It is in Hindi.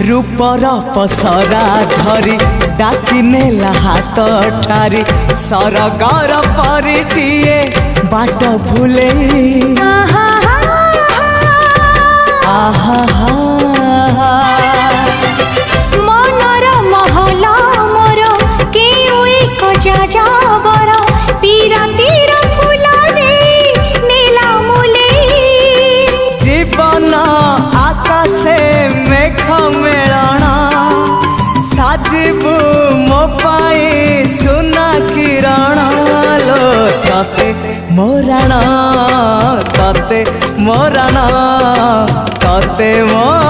रूपर पसरा धरी डाकी नेला हाथ ठारी सरगर परिटिए बाट भूले मनर महल मोर केउ एक जाजावर पीरातीर फूल दे नीला मुले जीवन आकाशे मेघ मेलण साजिबु मो पाई सुना किरण लो तते मोरण तते मोरण तते मोरण।